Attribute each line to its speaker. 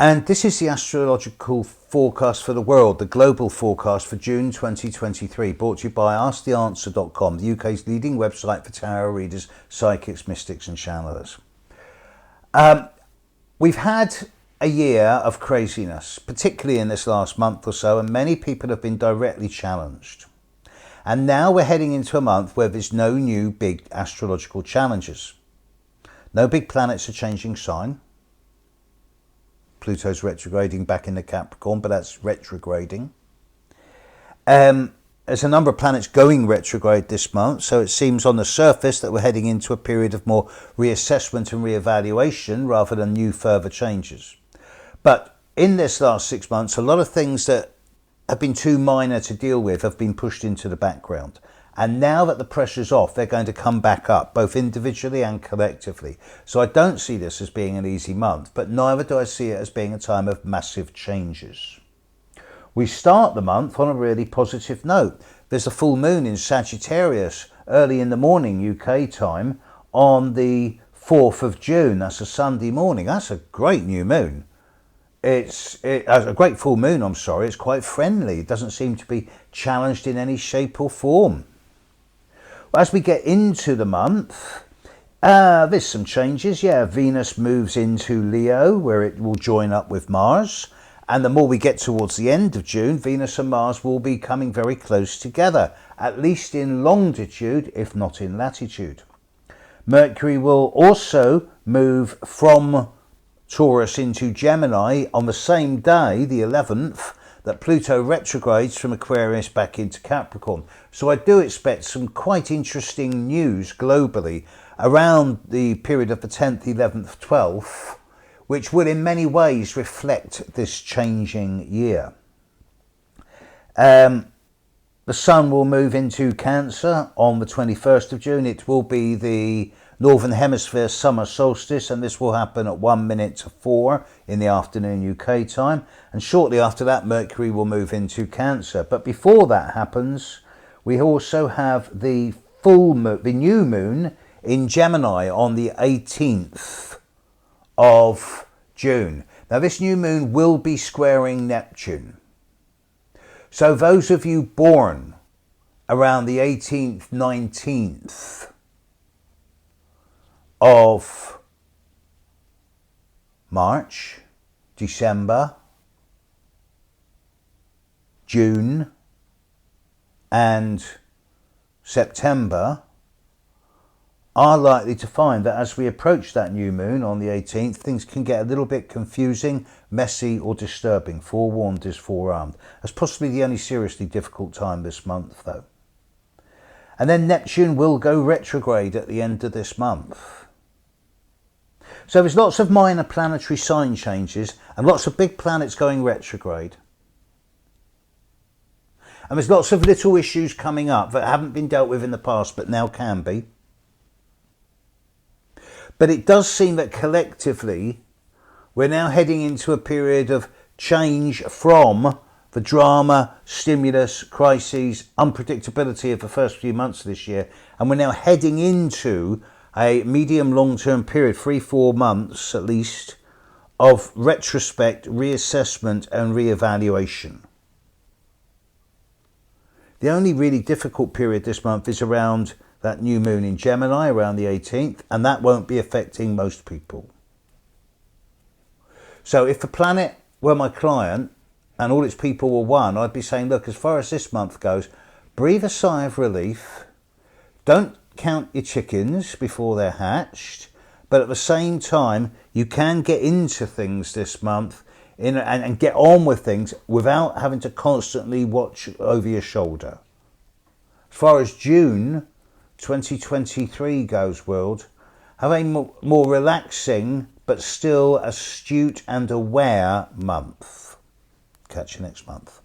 Speaker 1: And this is the astrological forecast for the world, the global forecast for June 2023, brought to you by AskTheAnswer.com, the UK's leading website for tarot readers, psychics, mystics and channelers. We've had a year of craziness, particularly in this last month or so, and many people have been directly challenged. And now we're heading into a month where there's no new big astrological challenges. No big planets are changing sign. Pluto's retrograding back into Capricorn, but that's retrograding. There's a number of planets going retrograde this month, so it seems on the surface that we're heading into a period of more reassessment and reevaluation rather than new further changes. But in this last 6 months, a lot of things that have been too minor to deal with have been pushed into the background. And now that the pressure's off, they're going to come back up, both individually and collectively. So I don't see this as being an easy month, but neither do I see it as being a time of massive changes. We start the month on a really positive note. There's a full moon in Sagittarius early in the morning UK time on the 4th of June. That's a Sunday morning. That's a great new moon. It's a great full moon, I'm sorry. It's quite friendly. It doesn't seem to be challenged in any shape or form. As we get into the month, there's some changes. Venus moves into Leo, where it will join up with Mars. And the more we get towards the end of June, Venus and Mars will be coming very close together, at least in longitude, if not in latitude. Mercury will also move from Taurus into Gemini on the same day, the 11th, that Pluto retrogrades from Aquarius back into Capricorn. So I do expect some quite interesting news globally around the period of the 10th, 11th, 12th, which will in many ways reflect this changing year. The Sun will move into Cancer on the 21st of June. It will be the Northern Hemisphere summer solstice, and this will happen at 1 minute to 4 in the afternoon UK time. And shortly after that, Mercury will move into Cancer. But before that happens, we also have the new moon in Gemini on the 18th of June. Now, this new moon will be squaring Neptune. So those of you born around the 18th, 19th of March, December, June and September are likely to find that as we approach that new moon on the 18th, things can get a little bit confusing, messy or disturbing. Forewarned is forearmed. That's possibly the only seriously difficult time this month, though. And then Neptune will go retrograde at the end of this month. So there's lots of minor planetary sign changes and lots of big planets going retrograde. And there's lots of little issues coming up that haven't been dealt with in the past but now can be. But it does seem that collectively we're now heading into a period of change from the drama, stimulus, crises, unpredictability of the first few months of this year. And we're now heading into a medium long-term period, 3-4 months at least, of retrospect, reassessment and reevaluation. The only really difficult period this month is around that new moon in Gemini around the 18th, and that won't be affecting most people. So if the planet were my client and all its people were one, I'd be saying, look, as far as this month goes, breathe a sigh of relief. Don't count your chickens before they're hatched, but at the same time, you can get into things this month and get on with things without having to constantly watch over your shoulder. As far as June 2023 goes, world, have a more relaxing but still astute and aware month. Catch you next month.